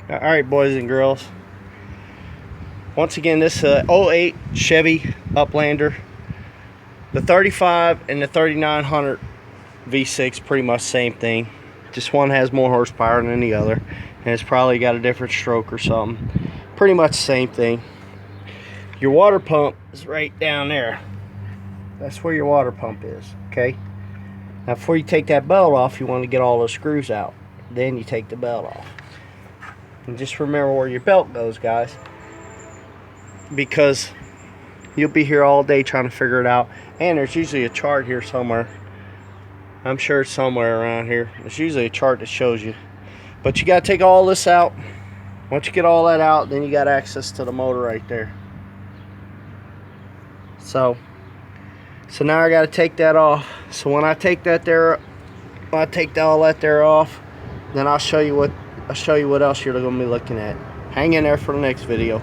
Alright, boys and girls. Once again, this is a 08 Chevy Uplander. The 35 and the 3900 V6 pretty much same thing. Just one has more horsepower than the other. And it's probably got a different stroke or something. Pretty much the same thing. Your water pump is right down there. That's where your water pump is, okay? Now before you take that belt off, you want to get all those screws out. Then you take the belt off. And just remember where your belt goes, guys, because you'll be here all day trying to figure it out. And there's usually a chart here somewhere. I'm sure it's somewhere around here. There's usually a chart that shows you. But you got to take all this out. Once you get all that out, then you got access to the motor right there. So now I got to take that off. So when I take that there, when I take all that there off, then I'll show you what else you're going to be looking at. Hang in there for the next video.